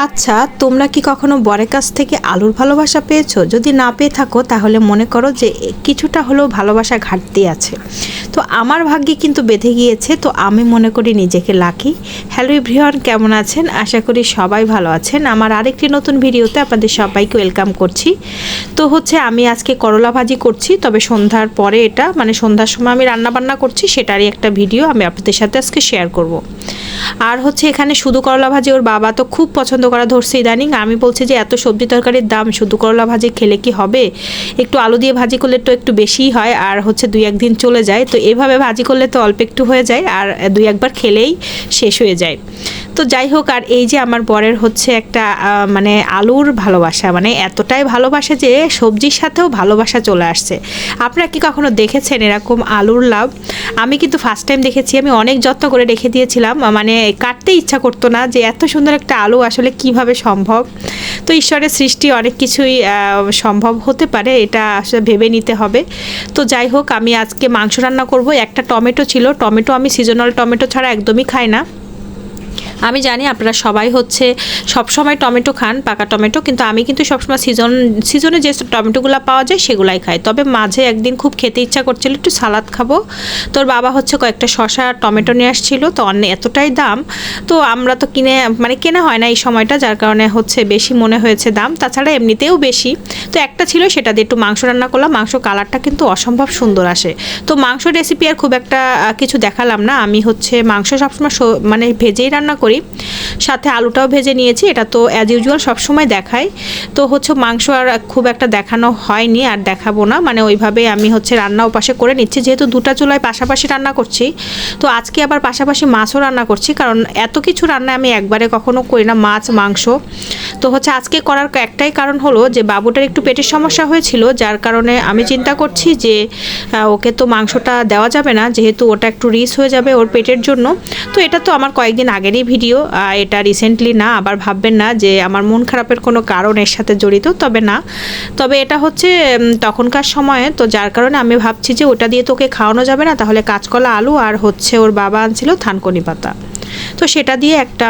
আচ্ছা, তোমরা কি কখনো বরের কাছ থেকে আলুর ভালোবাসা পেয়েছো? যদি না পেয়ে থাকো তাহলে মনে করো যে কিছুটা হলেও ভালোবাসা ঘাটতি আছে। তো আমার ভাগ্যে কিন্তু বেঁধে গিয়েছে, তো আমি মনে করি নিজেকে লাকি। হ্যালো এভরিওয়ান, কেমন আছেন? আশা করি সবাই ভালো আছেন। আমার আরেকটি নতুন ভিডিওতে আপনাদের সবাইকে ওয়েলকাম করছি। তো আমি আজকে করলা ভাজি করছি, তবে সন্ধ্যার পরে এটা মানে সন্ধ্যার সময় আমি রান্নাবান্না করছি, সেটারই একটা ভিডিও আমি আপনাদের সাথে আজকে শেয়ার করব। আর এখানে শুধু করলা ভাজি ওর বাবা তো খুব পছন্দ করা ধরছে ইদানিং। আমি বলছি যে এত সবজি তরকারির দাম, শুধু করলা ভাজি খেলে কি হবে? একটু আলু দিয়ে ভাজি করলে তো একটু বেশিই হয়, আর দুই একদিন চলে যায়। তো এভাবে ভাজি করলে তো অল্প একটু হয়ে যায়, আর দুই একবার খেলেই শেষ হয়ে যায়। তো যাই হোক, আর এই যে আমার বরের একটা মানে আলুর ভালোবাসা, মানে এতটাই ভালোবাসে যে সবজির সাথেও ভালোবাসা চলে আসছে। আপনারা কি কখনো দেখেছেন এরকম আলুর লাভ? আমি কিন্তু ফার্স্ট টাইম দেখেছি। আমি অনেক যত্ন করে রেখে দিয়েছিলাম, মানে কাটতে ইচ্ছা করতো না যে এত সুন্দর একটা আলু আসলে কিভাবে সম্ভব। তো ঈশ্বরের সৃষ্টি, অনেক কিছুই সম্ভব হতে পারে, এটা আসলে ভেবে নিতে হবে। তো যাই হোক, আমি আজকে মাংস রান্না করব। একটা টমেটো ছিল, টমেটো আমি সিজনাল টমেটো ছাড়া একদমই খাই না। আমি জানি আপনারা সবাই সবসময় টমেটো খান, পাকা টমেটো, কিন্তু আমি কিন্তু সবসময় সিজনে যে টমেটোগুলো পাওয়া যায় সেগুলাই খাই। তবে মাঝে একদিন খুব খেতে ইচ্ছা করছিল, একটু সালাদ খাবো। তোর বাবা কয়েকটা শসা টমেটো নিয়ে আসছিল, তো এতটাই দাম, তো আমরা তো কেনা হয় না এই সময়টা, যার কারণে বেশি মনে হয়েছে দাম, তাছাড়া এমনিতেও বেশি। তো একটা ছিল, সেটা দিয়ে একটু মাংস রান্না করলাম। মাংস কালারটা কিন্তু অসম্ভব সুন্দর আসে। তো মাংস রেসিপি আর খুব একটা কিছু দেখালাম না। আমি মাংস সবসময় মানে ভেজেই রান্না করি, সাথে আলুটাও ভেজে নিয়েছি। এটা তো অ্যাজ ইউজুয়াল সবসময় দেখাই। তো মাংস আর খুব একটা দেখানো হয়নি, আর দেখাবো না। মানে ওইভাবে আমি রান্না ওপাশে করে নিচ্ছি, যেহেতু দুটা চুলায় পাশাপাশি রান্না করছি। তো আজকে আবার পাশাপাশি মাছও রান্না করছি, কারণ এত কিছু রান্না আমি একবারে কখনো করি না, মাছ মাংস। তো আজকে করার একটাই কারণ হলো যে বাবুটার একটু পেটের সমস্যা হয়েছিল, যার কারণে আমি চিন্তা করছি যে ওকে তো মাংসটা দেওয়া যাবে না, যেহেতু ওটা একটু রিস্ক হয়ে যাবে ওর পেটের জন্য। তো এটা তো আমার কয়েকদিন আগেরই ভিডিও, এটা রিসেন্টলি না, আবার ভাববেন না যে আমার মন খারাপের কোনো কারণ এর সাথে জড়িত, তবে না। তবে এটা তখনকার সময়ে, তো যার কারণে আমি ভাবছি যে ওটা দিয়ে তোকে খাওয়ানো যাবে না, তাহলে কাঁচকলা আলু আর ওর বাবা আনছিল থানকুনি পাতা, তো সেটা দিয়ে একটা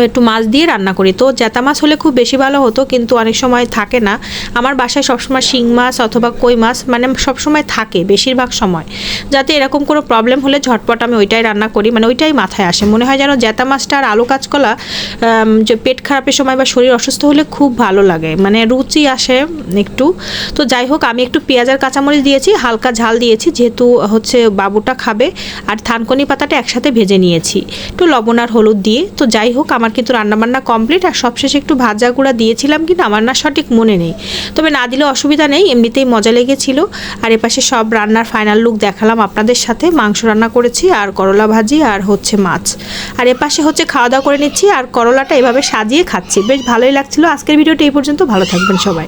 একটু মাছ দিয়ে রান্না করি। তো জ্যাতা মাছ হলে খুব বেশি ভালো হতো, কিন্তু অনেক সময় থাকে না। আমার বাসায় সবসময় শিং মাছ অথবা কই মাছ মানে সবসময় থাকে বেশিরভাগ সময়, যাতে এরকম কোনো প্রবলেম হলে ঝটপট আমি ওইটাই রান্না করি, মানে ওইটাই মাথায় আসে। মনে হয় যেন জ্যাতা মাছটা আর আলু কাঁচকলা যে পেট খারাপের সময় বা শরীর অসুস্থ হলে খুব ভালো লাগে, মানে রুচি আসে একটু। তো যাই হোক, আমি একটু পেঁয়াজ আর কাঁচামরিচ দিয়েছি, হালকা ঝাল দিয়েছি, যেহেতু বাবুটা খাবে। আর থানকুনি পাতাটা একসাথে ভেজে নিয়েছি একটু লবণ আর হলুদ দিয়ে। তো যাই হোক, আমার কিন্তু রান্নাবান্না কমপ্লিট। আর সবশেষে একটু ভাজা গুঁড়া দিয়েছিলাম, কিন্তু আমার না সঠিক মনে নেই, তবে না দিলে অসুবিধা নেই, এমনিতেই মজা লেগেছিল। আর এপাশে সব রান্নার ফাইনাল লুক দেখালাম আপনাদের সাথে। মাংস রান্না করেছি, আর করলা ভাজি, আর মাছ। আর এপাশে খাওয়া দাওয়া করে নিচ্ছি, আর করলাটা এভাবে সাজিয়ে খাচ্ছি, বেশ ভালোই লাগছিল। আজকের ভিডিওটা এই পর্যন্ত, ভালো থাকবেন সবাই।